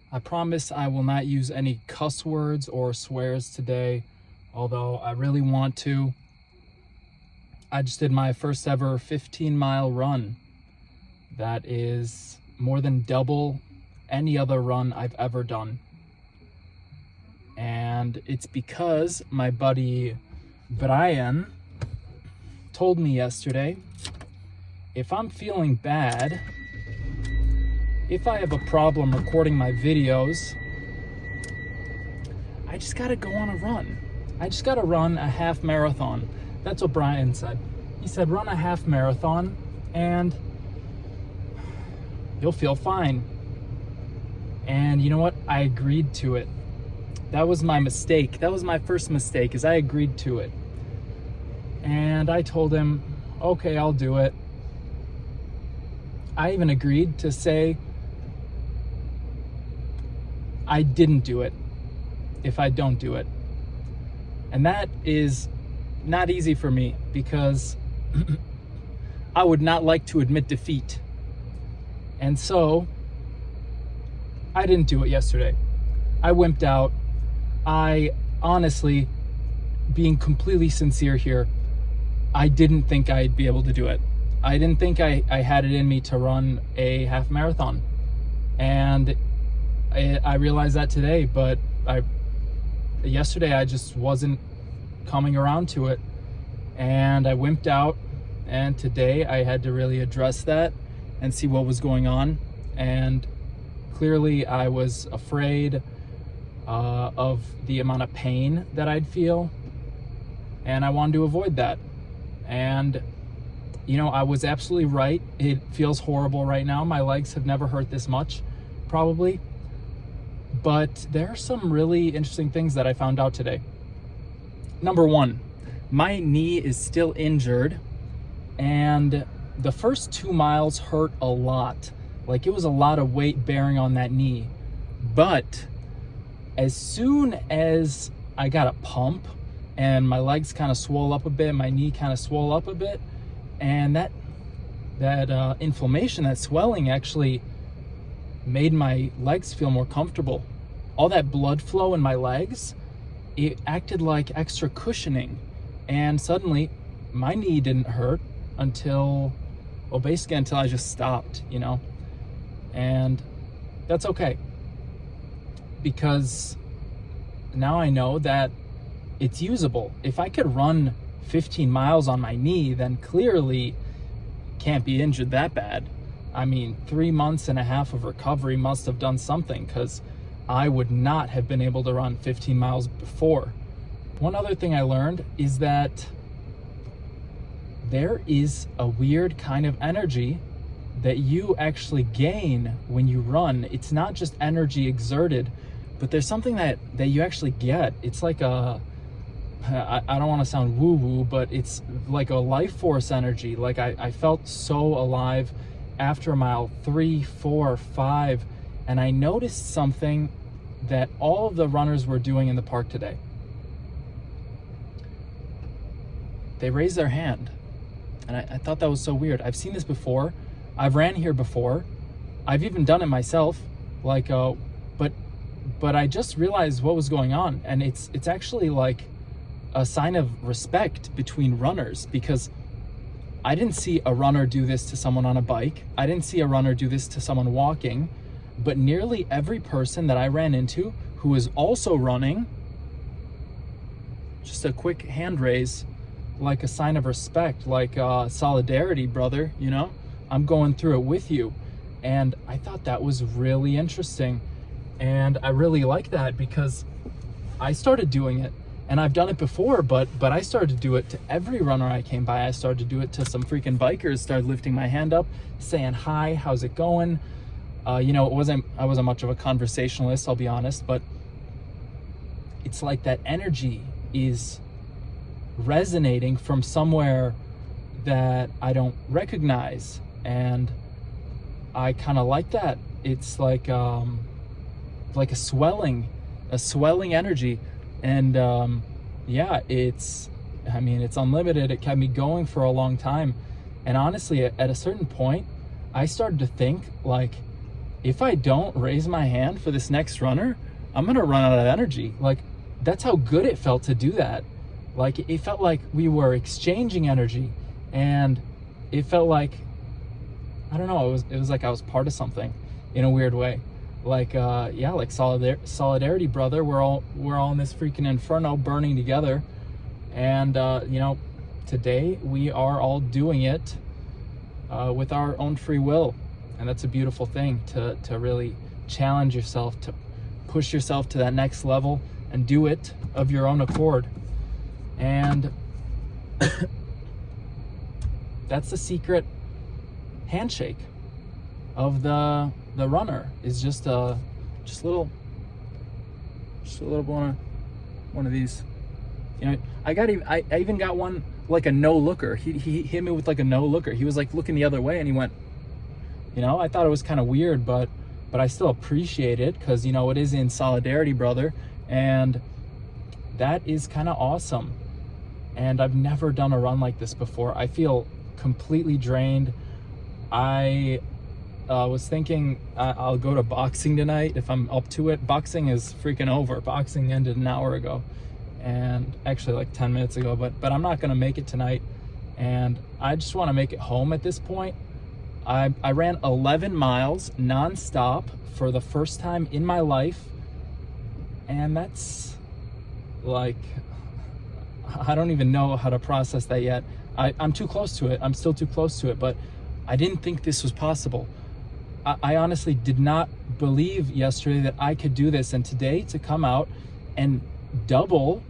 I promise I will not use any cuss words or swears today, although I really want to. I just did my first ever 15-mile run. That is more than double any other run I've ever done. And it's because my buddy Brian told me yesterday, if I'm feeling bad, if I have a problem recording my videos, I just gotta go on a run. I just gotta run a half marathon. That's what Brian said. He said, run a half marathon and you'll feel fine. And you know what? I agreed to it. That was my mistake. That was my first mistake, is I agreed to it. And I told him, okay, I'll do it. I even agreed to say I didn't do it if I don't do it. And that is not easy for me because I would not like to admit defeat. And so I didn't do it yesterday. I wimped out. I honestly, being completely sincere here, I didn't think I'd be able to do it. I didn't think I had it in me to run a half marathon. And I realized that today, but yesterday I just wasn't coming around to it. And I wimped out. And today I had to really address that and see what was going on. And clearly I was afraid of the amount of pain that I'd feel. And I wanted to avoid that. And, you know, I was absolutely right. It feels horrible right now. My legs have never hurt this much, probably. But there are some really interesting things that I found out today. Number one, my knee is still injured, and the first 2 miles hurt a lot. Like, it was a lot of weight bearing on that knee. But as soon as I got a pump and my legs kind of swole up a bit, my knee kind of swole up a bit, and that inflammation, that swelling actually made my legs feel more comfortable. All that blood flow in my legs, it acted like extra cushioning. And suddenly my knee didn't hurt until I just stopped, you know? And that's okay. Because now I know that it's usable. If I could run 15 miles on my knee, then clearly can't be injured that bad. I mean, 3.5 months of recovery must have done something, because I would not have been able to run 15 miles before. One other thing I learned is that there is a weird kind of energy that you actually gain when you run. It's not just energy exerted, but there's something that you actually get. It's like I don't want to sound woo-woo, but it's like a life force energy. Like I felt so alive after mile 3, 4, 5, and I noticed something that all of the runners were doing in the park today. They raised their hand, and I thought that was so weird. I've seen this before. I've ran here before. I've even done it myself. But I just realized what was going on, and it's actually like a sign of respect between runners, because I didn't see a runner do this to someone on a bike. I didn't see a runner do this to someone walking, but nearly every person that I ran into who was also running, just a quick hand raise, like a sign of respect, like solidarity, brother, you know? I'm going through it with you. And I thought that was really interesting. And I really like that, because I started doing it. And I've done it before, but I started to do it to every runner I came by. I started to do it to some freaking bikers, started lifting my hand up, saying, hi, how's it going? You know, I wasn't much of a conversationalist, I'll be honest, but it's like that energy is resonating from somewhere that I don't recognize. And I kind of like that. It's like a swelling energy. And yeah, it's unlimited. It kept me going for a long time. And honestly, at a certain point, I started to think, like, if I don't raise my hand for this next runner, I'm gonna run out of energy. Like, that's how good it felt to do that. Like, it felt like we were exchanging energy, and it felt like, I don't know, it was like I was part of something in a weird way. Like, yeah, like solidarity, brother. We're all in this freaking inferno burning together. And, you know, today we are all doing it with our own free will. And that's a beautiful thing, to really challenge yourself, to push yourself to that next level and do it of your own accord. And that's the secret handshake of the runner, is just a little one of these. You know, I even got one like a no looker. He hit me with like a no looker. He was like looking the other way, and he went, you know, I thought it was kind of weird, but I still appreciate it, because, you know, it is in solidarity, brother. And that is kind of awesome. And I've never done a run like this before. I feel completely drained. I was thinking I'll go to boxing tonight if I'm up to it. Boxing is freaking over. Boxing ended an hour ago, and actually like 10 minutes ago, but I'm not gonna make it tonight, and I just want to make it home at this point. I ran 11 miles nonstop for the first time in my life, and that's like, I don't even know how to process that yet. I'm too close to it. I'm still too close to it, but I didn't think this was possible. I honestly did not believe yesterday that I could do this, and today to come out and double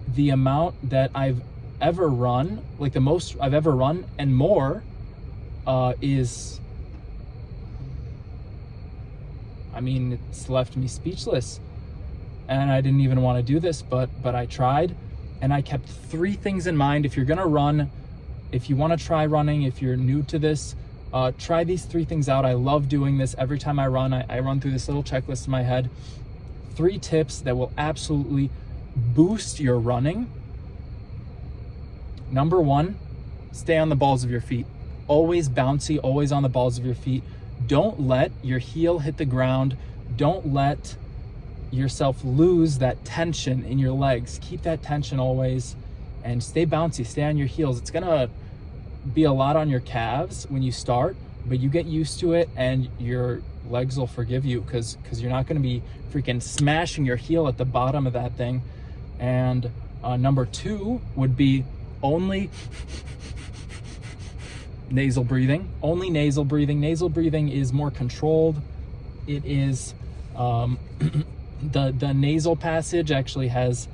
the amount that I've ever run, like the most I've ever run and more, is, I mean, it's left me speechless. And I didn't even want to do this, but I tried, and I kept 3 things in mind. If you're gonna run, if you want to try running, if you're new to this, try these 3 things out. I love doing this. Every time I run, I run through this little checklist in my head. 3 tips that will absolutely boost your running. Number 1, stay on the balls of your feet. Always bouncy, always on the balls of your feet. Don't let your heel hit the ground. Don't let yourself lose that tension in your legs. Keep that tension always, and stay bouncy, stay on your heels. It's gonna be a lot on your calves when you start, but you get used to it, and your legs will forgive you, because you're not gonna be freaking smashing your heel at the bottom of that thing. And number 2 would be only nasal breathing. Only nasal breathing. Nasal breathing is more controlled. It is the nasal passage actually has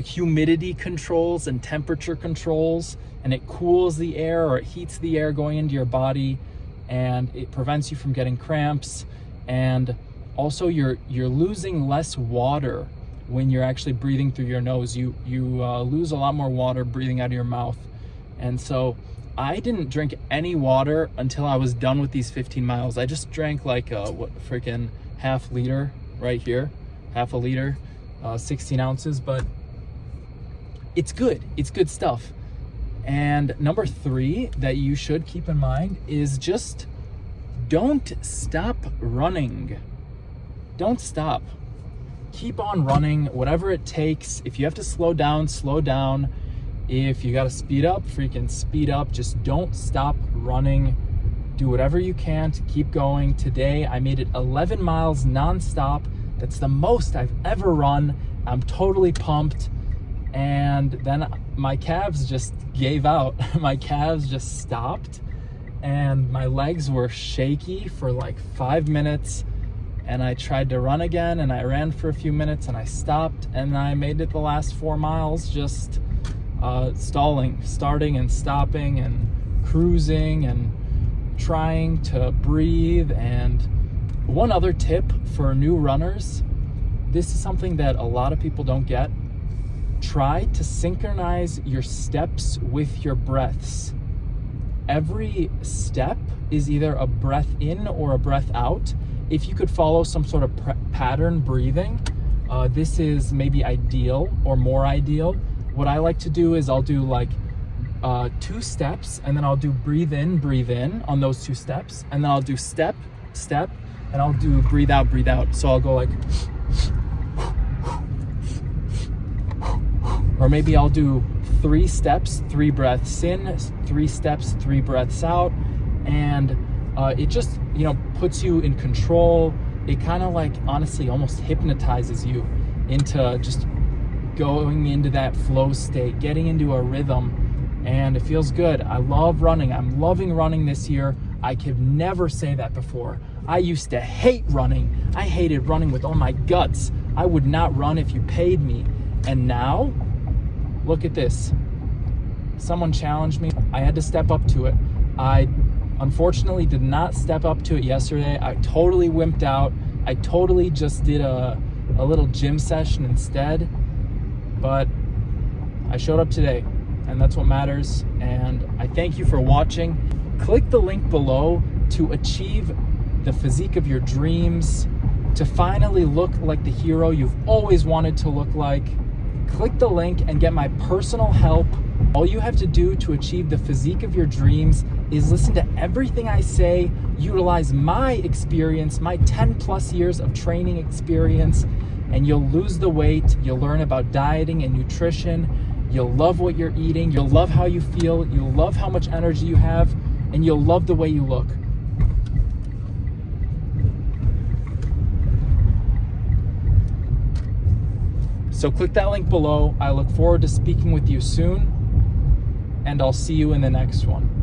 humidity controls and temperature controls, and it cools the air, or it heats the air going into your body, and it prevents you from getting cramps. And also you're losing less water when you're actually breathing through your nose. You lose a lot more water breathing out of your mouth. And so I didn't drink any water until I was done with these 15 miles. I just drank like freaking half liter right here, half a liter, 16 ounces, but it's good. It's good stuff. And number 3 that you should keep in mind is just don't stop running. Don't stop. Keep on running, whatever it takes. If you have to slow down, slow down. If you got to speed up, freaking speed up. Just don't stop running. Do whatever you can to keep going. Today, I made it 11 miles nonstop. That's the most I've ever run. I'm totally pumped. And then my calves just gave out. My calves just stopped, and my legs were shaky for like 5 minutes. And I tried to run again, and I ran for a few minutes, and I stopped, and I made it the last 4 miles just starting and stopping and cruising and trying to breathe. And one other tip for new runners, this is something that a lot of people don't get. Try to synchronize your steps with your breaths. Every step is either a breath in or a breath out. If you could follow some sort of pattern breathing, this is maybe ideal or more ideal. What I like to do is I'll do like 2 steps, and then I'll do breathe in on those 2 steps, and then I'll do step, step, and I'll do breathe out, breathe out. So I'll go like, or maybe I'll do 3 steps, 3 breaths in, 3 steps, 3 breaths out. And it just, puts you in control. It kind of like, honestly, almost hypnotizes you into just going into that flow state, getting into a rhythm, and it feels good. I love running. I'm loving running this year. I could never say that before. I used to hate running. I hated running with all my guts. I would not run if you paid me. And now, look at this. Someone challenged me. I had to step up to it. I unfortunately did not step up to it yesterday. I totally wimped out. I totally just did a little gym session instead. But I showed up today, and that's what matters. And I thank you for watching. Click the link below to achieve the physique of your dreams, to finally look like the hero you've always wanted to look like. Click the link and get my personal help. All you have to do to achieve the physique of your dreams is listen to everything I say, utilize my experience, my 10 plus years of training experience, and you'll lose the weight. You'll learn about dieting and nutrition. You'll love what you're eating. You'll love how you feel. You'll love how much energy you have, and you'll love the way you look. So click that link below. I look forward to speaking with you soon, and I'll see you in the next one.